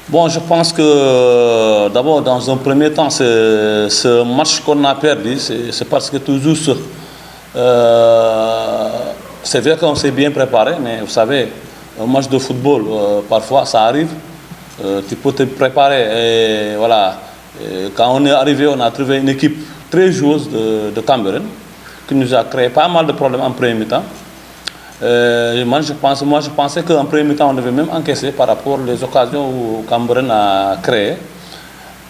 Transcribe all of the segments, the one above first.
Bon, je pense que d'abord, dans un premier temps, ce match qu'on a perdu, c'est parce que toujours c'est vrai qu'on s'est bien préparé, mais vous savez, un match de football, parfois ça arrive, tu peux te préparer. Et voilà. Et quand on est arrivé, on a trouvé une équipe très joueuse de Cameroun qui nous a créé pas mal de problèmes en premier mi-temps. Moi, je pensais qu'en premier mi-temps, on devait même encaisser par rapport aux occasions où Cameroun a créé.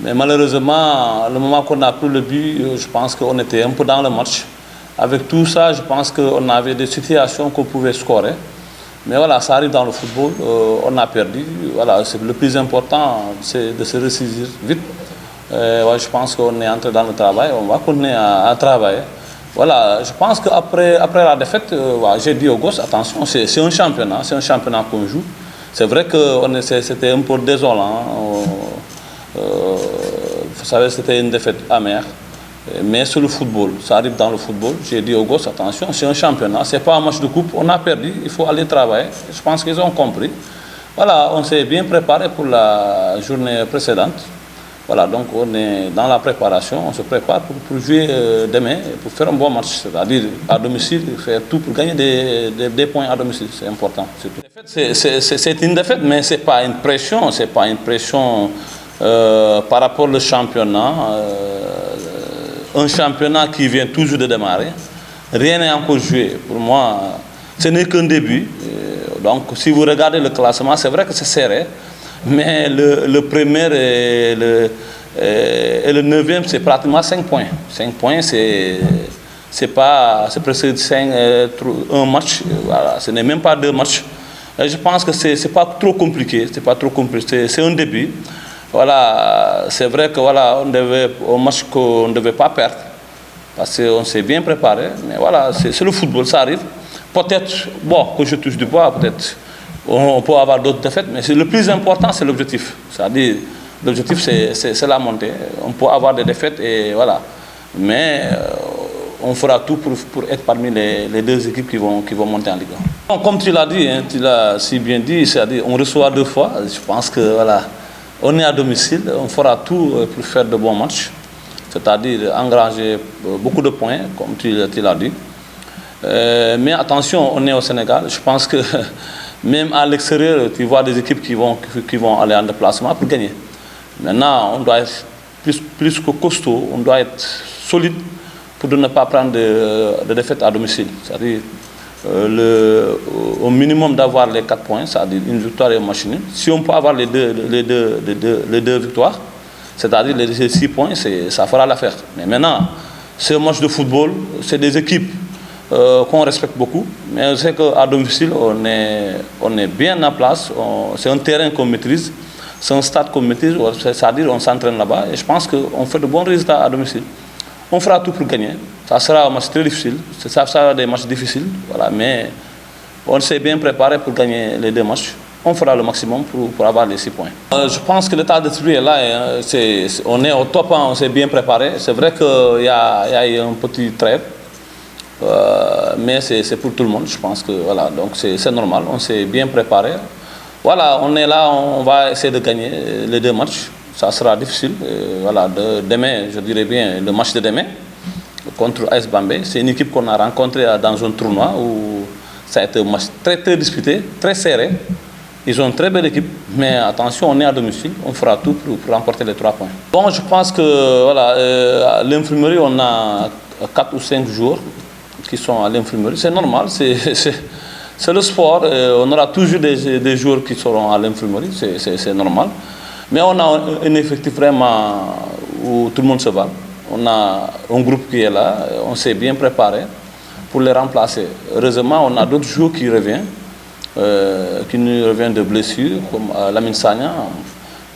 Mais malheureusement, le moment qu'on a pris le but, je pense qu'on était un peu dans le match. Avec tout ça, je pense qu'on avait des situations qu'on pouvait scorer. Mais voilà, ça arrive dans le football, on a perdu. Voilà, c'est le plus important, c'est de se ressaisir vite. Ouais, je pense qu'on est entré dans le travail, on va continuer à travailler. Voilà, je pense qu'après la défaite, j'ai dit aux gosses, attention, c'est un championnat qu'on joue. C'est vrai que c'était un peu désolant. Vous savez, c'était une défaite amère. Mais c'est le football, ça arrive dans le football. J'ai dit aux gosses, attention, c'est un championnat, c'est pas un match de coupe, on a perdu, il faut aller travailler. Je pense qu'ils ont compris. Voilà, on s'est bien préparé pour la journée précédente. Voilà, donc on est dans la préparation, on se prépare pour jouer demain, pour faire un bon match, c'est-à-dire à domicile, faire tout pour gagner des points à domicile, c'est important. C'est une défaite, mais ce n'est pas une pression, par rapport au championnat. Un championnat qui vient toujours de démarrer, rien n'est encore joué. Pour moi, ce n'est qu'un début. Donc si vous regardez le classement, c'est vrai que c'est serré, mais le premier et le neuvième, c'est pratiquement 5 points. 5 points, c'est presque un match, voilà, ce n'est même pas 2 matchs. Et je pense que c'est pas trop compliqué, c'est un début. Voilà, c'est vrai que voilà, un match qu'on ne devait pas perdre, parce qu'on s'est bien préparé, mais voilà, c'est le football, ça arrive. Peut-être, bon, que je touche du bois, peut-être on peut avoir d'autres défaites, mais le plus important, c'est l'objectif. C'est-à-dire, l'objectif, c'est la montée. On peut avoir des défaites, et voilà. Mais on fera tout pour être parmi les deux équipes qui vont monter en Ligue 1. Bon, comme tu l'as dit, hein, tu l'as si bien dit, c'est-à-dire on reçoit 2 fois. Je pense que voilà, on est à domicile, on fera tout pour faire de bons matchs, c'est-à-dire engranger beaucoup de points, comme tu l'as dit. Mais attention, on est au Sénégal. Je pense que même à l'extérieur, tu vois des équipes qui vont aller en déplacement pour gagner. Maintenant, on doit être plus que costaud, on doit être solide pour ne pas prendre de défaite à domicile. C'est-à-dire au minimum d'avoir les 4 points, c'est-à-dire une victoire et un match nul. Si on peut avoir les deux victoires, c'est-à-dire les 6 points, ça fera l'affaire. Mais maintenant, c'est un match de football, c'est des équipes qu'on respecte beaucoup, mais je sais qu'à domicile, on est bien en place, c'est un terrain qu'on maîtrise, c'est un stade qu'on maîtrise, c'est-à-dire on s'entraîne là-bas, et je pense qu'on fait de bons résultats à domicile. On fera tout pour gagner. Ça sera un match très difficile, ça sera des matchs difficiles, voilà, mais on s'est bien préparé pour gagner les 2 matchs. On fera le maximum pour avoir les 6 points. Je pense que l'état d'esprit est là, hein, on est au top, hein, on s'est bien préparé. C'est vrai qu'il y a eu un petit trêve. Mais c'est pour tout le monde, je pense que voilà, donc c'est normal, on s'est bien préparé. Voilà, on est là, on va essayer de gagner les 2 matchs. Ça sera difficile. Voilà, demain, je dirais bien, le match de demain contre AS Bambey, c'est une équipe qu'on a rencontrée dans un tournoi où ça a été un match très très disputé, très serré. Ils ont une très belle équipe, mais attention, on est à domicile, on fera tout pour remporter les 3 points. Bon, je pense que voilà, à l'infirmerie, on a 4 ou 5 joueurs qui sont à l'infirmerie. C'est normal, c'est le sport. On aura toujours des joueurs qui seront à l'infirmerie, c'est normal. Mais on a un effectif vraiment où tout le monde se bat. On a un groupe qui est là, on s'est bien préparé pour les remplacer. Heureusement, on a d'autres joueurs qui nous reviennent de blessures, comme Lamine Sagna,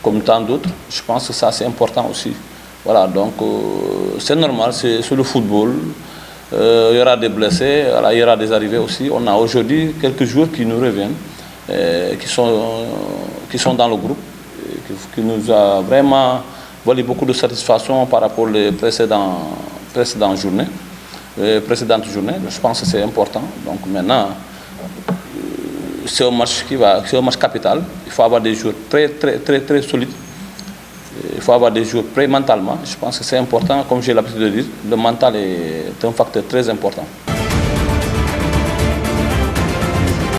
comme tant d'autres. Je pense que ça, c'est important aussi. Voilà, donc c'est normal, c'est le football. Il y aura des blessés, voilà, il y aura des arrivées aussi. On a aujourd'hui quelques joueurs qui nous reviennent, qui sont dans le groupe, qui nous a vraiment volé beaucoup de satisfaction par rapport aux précédentes journées. Je pense que c'est important. Donc maintenant, c'est un match capital. Il faut avoir des joueurs très solides. Il faut avoir des joueurs prêts mentalement. Je pense que c'est important, comme j'ai l'habitude de dire, le mental est un facteur très important.